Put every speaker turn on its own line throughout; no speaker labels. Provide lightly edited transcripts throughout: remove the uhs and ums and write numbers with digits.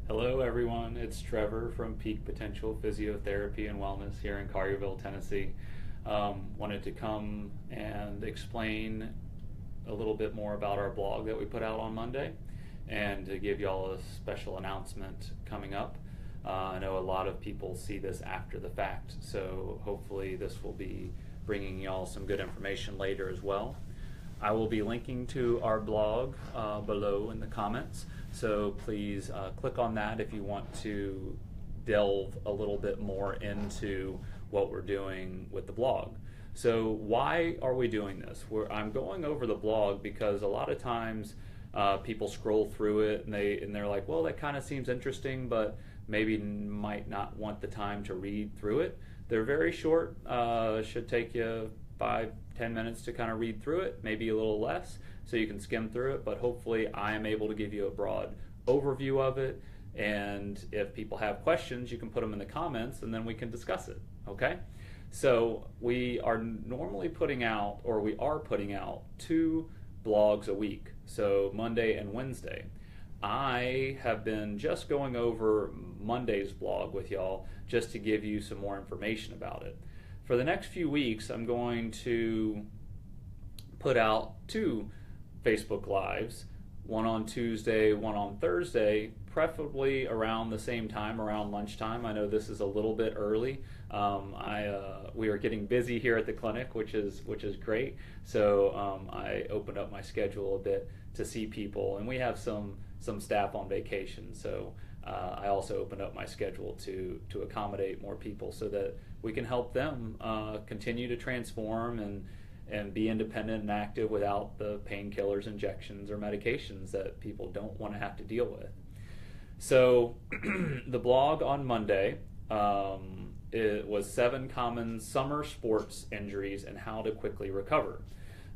Hello, everyone. It's Trevor from Peak Potential Physiotherapy and Wellness here in Collierville, Tennessee. Wanted to come and explain a little bit more about our blog that we put out on Monday and to give y'all a special announcement coming up. I know a lot of people see this after the fact, so hopefully, this will be bringing y'all some good information later as well. I will be linking to our blog below in the comments, so please click on that if you want to delve a little bit more into what we're doing with the blog. So why are we doing this? I'm going over the blog because a lot of times people scroll through it and they're like, well, that kind of seems interesting, but maybe might not want the time to read through it. They're very short, should take you 5-10 minutes to kind of read through it, maybe a little less, so you can skim through it, but hopefully I am able to give you a broad overview of it, and if people have questions, you can put them in the comments and then we can discuss it, okay? So we are normally putting out, or we are putting out 2 blogs a week, so Monday and Wednesday. I have been just going over Monday's blog with y'all just to give you some more information about it. For the next few weeks, I'm going to put out 2 Facebook Lives, one on Tuesday, one on Thursday, preferably around the same time, around lunchtime. I know this is a little bit early. We are getting busy here at the clinic, which is great. So I opened up my schedule a bit to see people, and we have some staff on vacation. So I also opened up my schedule to accommodate more people so that we can help them continue to transform and be independent and active without the painkillers, injections, or medications that people don't want to have to deal with. So the blog on Monday, it was 7 common summer sports injuries and how to quickly recover.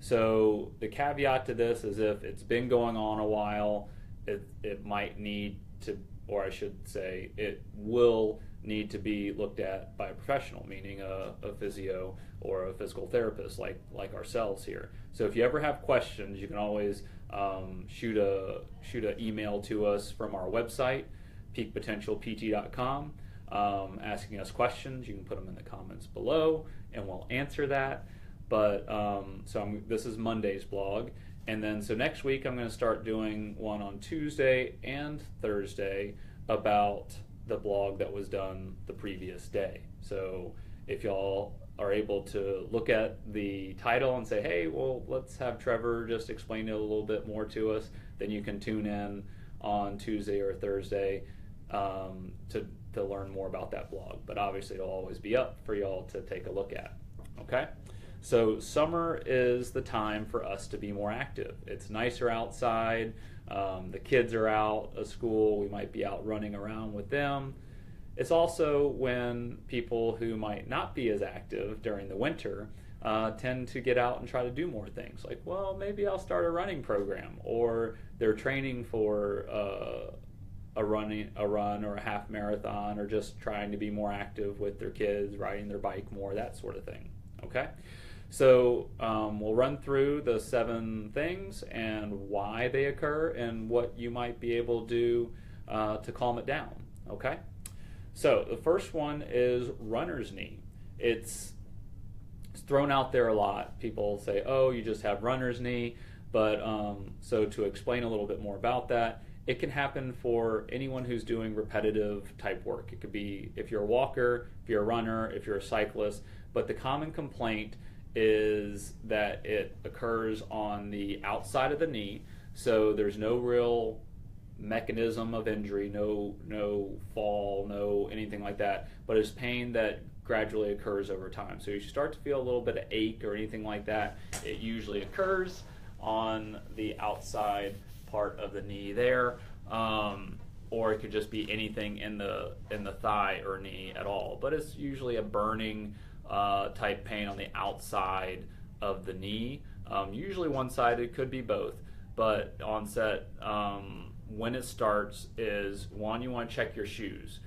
So the caveat to this is if it's been going on a while, it might need to, or I should say, it will need to be looked at by a professional, meaning a physio or a physical therapist like ourselves here. So if you ever have questions, you can always shoot an email to us from our website, peakpotentialpt.com, asking us questions. You can put them in the comments below, and we'll answer that. But this is Monday's blog. And then, so next week I'm going to start doing one on Tuesday and Thursday about the blog that was done the previous day. So if y'all are able to look at the title and say, hey, well, let's have Trevor just explain it a little bit more to us, then you can tune in on Tuesday or Thursday to learn more about that blog. But obviously it'll always be up for y'all to take a look at, okay? So summer is the time for us to be more active. It's nicer outside. The kids are out of school. We might be out running around with them. It's also when people who might not be as active during the winter tend to get out and try to do more things. Like, well, maybe I'll start a running program, or they're training for a run or a half marathon, or just trying to be more active with their kids, riding their bike more, that sort of thing. Okay? So we'll run through the 7 things and why they occur and what you might be able to do to calm it down, okay? So the first one is runner's knee. It's thrown out there a lot. People say, oh, you just have runner's knee. But so to explain a little bit more about that, it can happen for anyone who's doing repetitive type work. It could be if you're a walker, if you're a runner, if you're a cyclist. But the common complaint is that it occurs on the outside of the knee, so there's no real mechanism of injury, no fall, no anything like that, but it's pain that gradually occurs over time. So you start to feel a little bit of ache or anything like that, it usually occurs on the outside part of the knee there, or it could just be anything in the thigh or knee at all, but it's usually a burning type pain on the outside of the knee. Usually one-sided, could be both, but onset when it starts is, one, you want to check your shoes.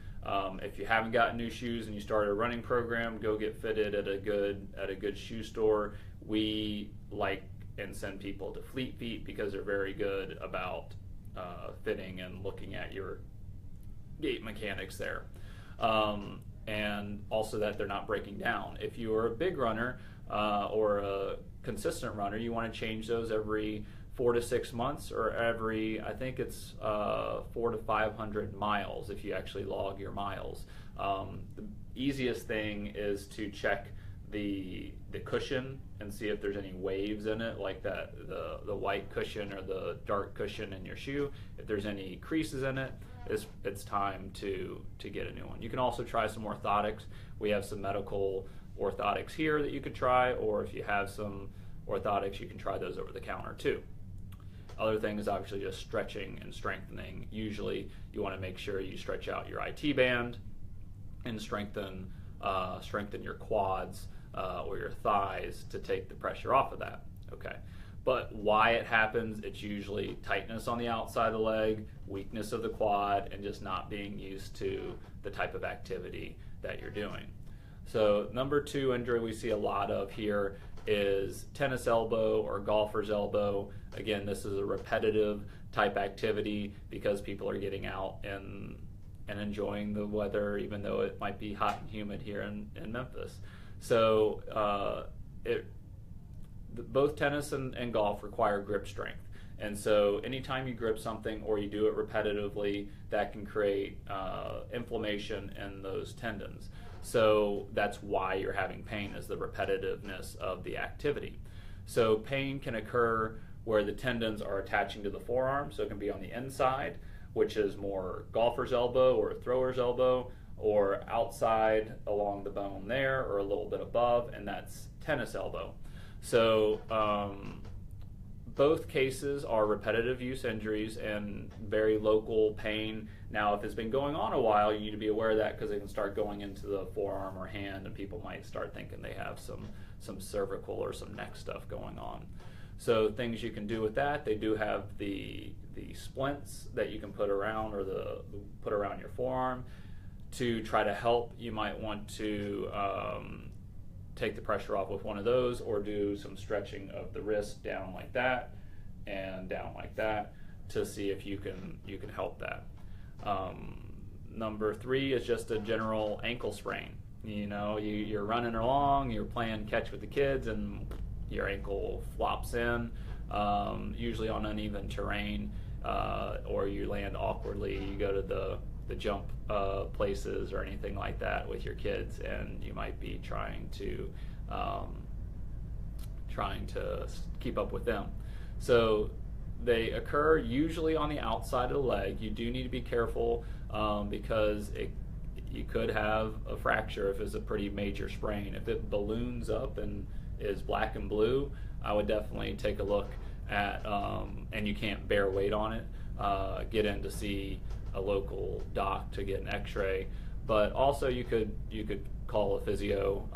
If you haven't gotten new shoes and you started a running program, go get fitted at a good shoe store. We like and send people to Fleet Feet because they're very good about fitting and looking at your gait mechanics there. And also that they're not breaking down. If you are a big runner or a consistent runner, you want to change those every 4 to 6 months, or every, I think it's 4 to 500 miles if you actually log your miles. The easiest thing is to check the cushion and see if there's any waves in it, like that the white cushion or the dark cushion in your shoe. If there's any creases in it, it's time to get a new one. You can also try some orthotics. We have some medical orthotics here that you could try, or if you have some orthotics, you can try those over the counter too. Other thing is obviously just stretching and strengthening. Usually you want to make sure you stretch out your IT band and strengthen your quads or your thighs to take the pressure off of that. Okay. But why it happens, it's usually tightness on the outside of the leg, weakness of the quad, and just not being used to the type of activity that you're doing. So number 2 injury we see a lot of here is tennis elbow or golfer's elbow. Again, this is a repetitive type activity because people are getting out and enjoying the weather, even though it might be hot and humid here in Memphis. So both tennis and golf require grip strength. And so anytime you grip something or you do it repetitively, that can create inflammation in those tendons. So that's why you're having pain, is the repetitiveness of the activity. So pain can occur where the tendons are attaching to the forearm. So it can be on the inside, which is more golfer's elbow or thrower's elbow, or outside along the bone there, or a little bit above, and that's tennis elbow. So both cases are repetitive use injuries and very local pain. Now, if it's been going on a while, you need to be aware of that, because it can start going into the forearm or hand, and people might start thinking they have some cervical or some neck stuff going on. So things you can do with that, they do have the splints that you can put around, or put around your forearm to try to help. You might want to take the pressure off with one of those, or do some stretching of the wrist down like that and down like that to see if you can help that. Number 3 is just a general ankle sprain. You know, you're running along, you're playing catch with the kids, and your ankle flops in, usually on uneven terrain, or you land awkwardly. You go to the jump places or anything like that with your kids, and you might be trying to keep up with them. So they occur usually on the outside of the leg. You do need to be careful because you could have a fracture if it's a pretty major sprain. If it balloons up and is black and blue, I would definitely take a look at, and you can't bear weight on it, get in to see a local doc to get an x-ray. But also you could call a physio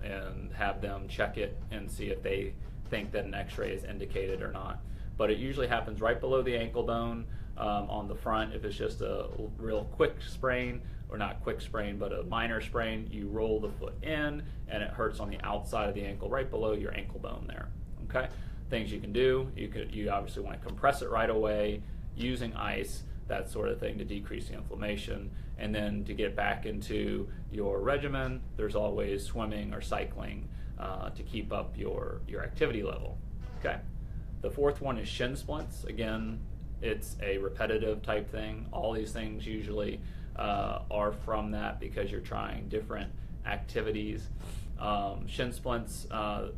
and have them check it and see if they think that an x-ray is indicated or not. But it usually happens right below the ankle bone on the front. If it's just a real quick sprain, or not quick sprain, but a minor sprain, you roll the foot in and it hurts on the outside of the ankle, right below your ankle bone there. Okay, things you can do, you obviously want to compress it right away using ice, that sort of thing, to decrease the inflammation. And then to get back into your regimen, there's always swimming or cycling to keep up your activity level. Okay, the 4th one is shin splints. Again, it's a repetitive type thing. All these things usually are from that, because you're trying different activities. Shin splints,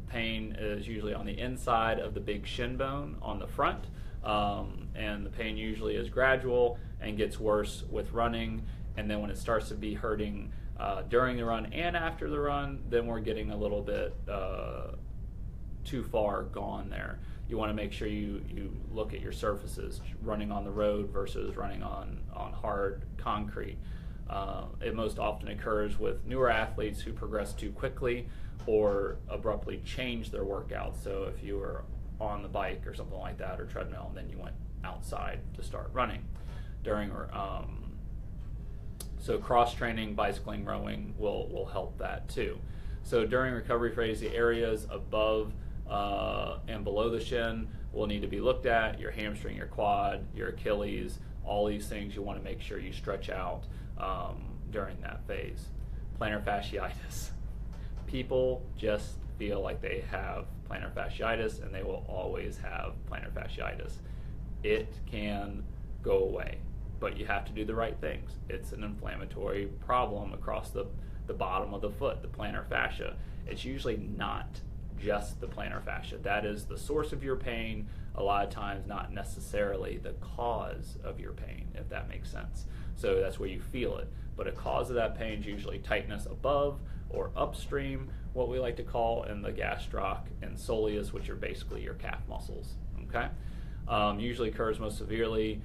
pain is usually on the inside of the big shin bone on the front, and the pain usually is gradual and gets worse with running. And then when it starts to be hurting during the run and after the run, then we're getting a little bit too far gone there. You want to make sure you look at your surfaces, running on the road versus running on hard concrete. It most often occurs with newer athletes who progress too quickly or abruptly change their workout. So if you were on the bike or something like that, or treadmill, and then you went outside to start running so cross training, bicycling, rowing will help that too. So during recovery phase, the areas above and below the shin will need to be looked at: your hamstring, your quad, your Achilles, All these things you want to make sure you stretch out during that phase. Plantar fasciitis. People just feel like they have plantar fasciitis, and they will always have plantar fasciitis. It can go away, but you have to do the right things. It's an inflammatory problem across the bottom of the foot, the plantar fascia. It's usually not just the plantar fascia. That is the source of your pain, a lot of times not necessarily the cause of your pain, if that makes sense. So that's where you feel it. But a cause of that pain is usually tightness above or upstream, what we like to call in the gastroc and soleus, which are basically your calf muscles. Okay? Usually occurs most severely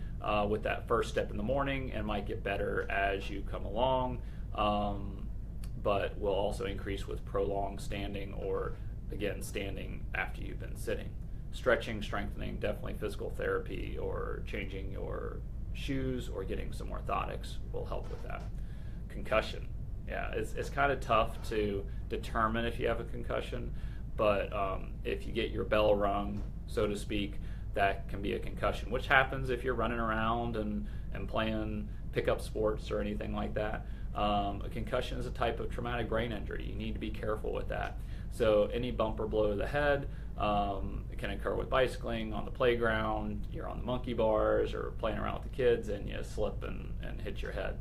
with that first step in the morning, and might get better as you come along, but will also increase with prolonged standing, or again standing after you've been sitting. Stretching, strengthening, definitely physical therapy or changing your shoes or getting some orthotics will help with that. Concussion. Yeah, it's kind of tough to determine if you have a concussion, but if you get your bell rung, so to speak, that can be a concussion, which happens if you're running around and playing pickup sports or anything like that. A concussion is a type of traumatic brain injury. You need to be careful with that. So any bump or blow to the head, it can occur with bicycling, on the playground, you're on the monkey bars or playing around with the kids and you slip and hit your head.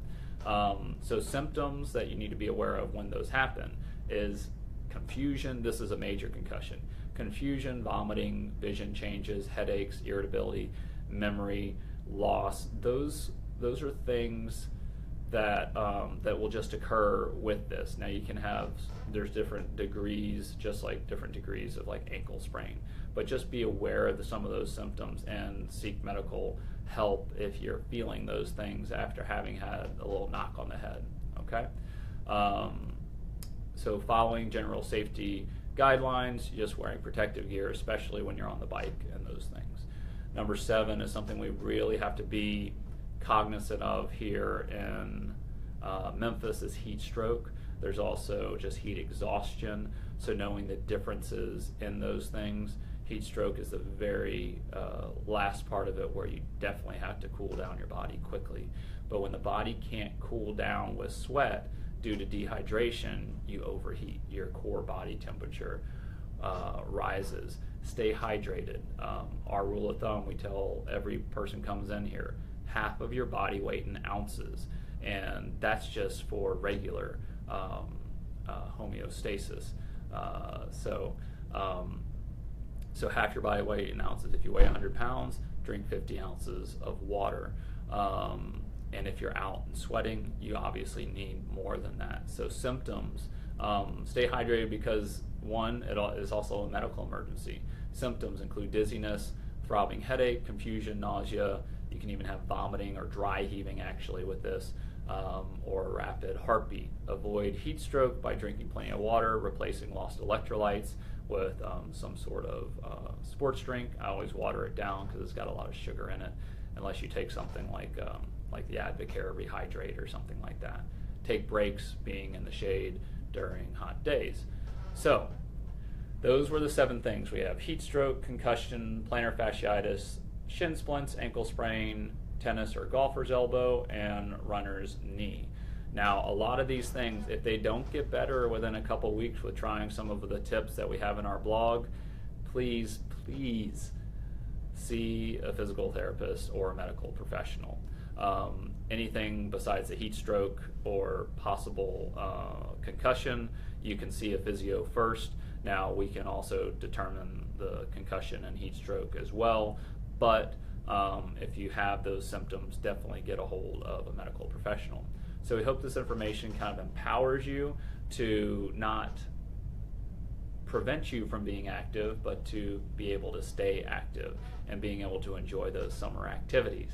So symptoms that you need to be aware of when those happen is confusion. This is a major concussion. Confusion, vomiting, vision changes, headaches, irritability, memory loss. Those are things that that will just occur with this. Now you can have, there's different degrees, just like different degrees of like ankle sprain, but just be aware of some of those symptoms and seek medical help if you're feeling those things after having had a little knock on the head. Okay, so following general safety guidelines, just wearing protective gear, especially when you're on the bike and those things. Number 7 is something we really have to be cognizant of here in Memphis is heat stroke. There's also just heat exhaustion, so knowing the differences in those things. Heat stroke is the very last part of it, where you definitely have to cool down your body quickly. But when the body can't cool down with sweat due to dehydration, you overheat. Your core body temperature rises. Stay hydrated. Our rule of thumb, we tell every person comes in here, half of your body weight in ounces, and that's just for regular homeostasis. So half your body weight in ounces. If you weigh 100 pounds, drink 50 ounces of water. And if you're out and sweating, you obviously need more than that. So symptoms, stay hydrated, because one, it is also a medical emergency. Symptoms include dizziness, throbbing headache, confusion, nausea. You can even have vomiting or dry heaving actually with this, or rapid heartbeat. Avoid heat stroke by drinking plenty of water, replacing lost electrolytes with some sort of sports drink. I always water it down because it's got a lot of sugar in it, unless you take something like the Advocare Rehydrate or something like that. Take breaks, being in the shade during hot days. So those were the 7 things. We have heat stroke, concussion, plantar fasciitis, shin splints, ankle sprain, tennis or golfer's elbow, and runner's knee. Now, a lot of these things, if they don't get better within a couple weeks with trying some of the tips that we have in our blog, please see a physical therapist or a medical professional. Anything besides the heat stroke or possible concussion, you can see a physio first. Now, we can also determine the concussion and heat stroke as well, but if you have those symptoms, definitely get a hold of a medical professional. So we hope this information kind of empowers you to not prevent you from being active, but to be able to stay active and being able to enjoy those summer activities.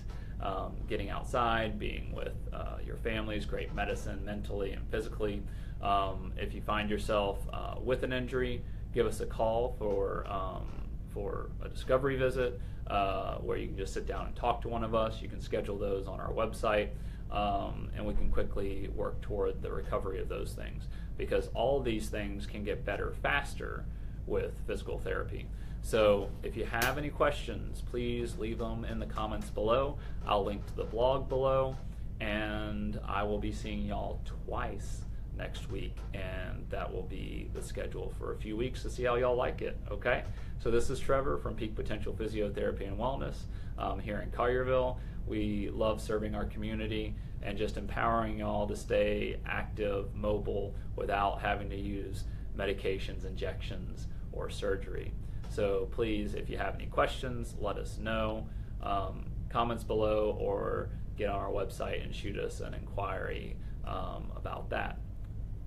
Getting outside, being with your families, great medicine mentally and physically. If you find yourself with an injury, give us a call for a discovery visit, where you can just sit down and talk to one of us. You can schedule those on our website, and we can quickly work toward the recovery of those things, because all of these things can get better faster with physical therapy. So if you have any questions, please leave them in the comments below. I'll link to the blog below, and I will be seeing y'all twice next week, and that will be the schedule for a few weeks to see how y'all like it. Okay, so this is Trevor from Peak Potential Physiotherapy and Wellness here in Collierville. We love serving our community and just empowering y'all to stay active, mobile, without having to use medications, injections, or surgery. So please, if you have any questions, let us know. Comments below, or get on our website and shoot us an inquiry about that.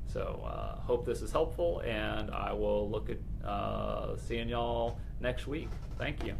So hope this is helpful, and I will look at seeing y'all next week. Thank you.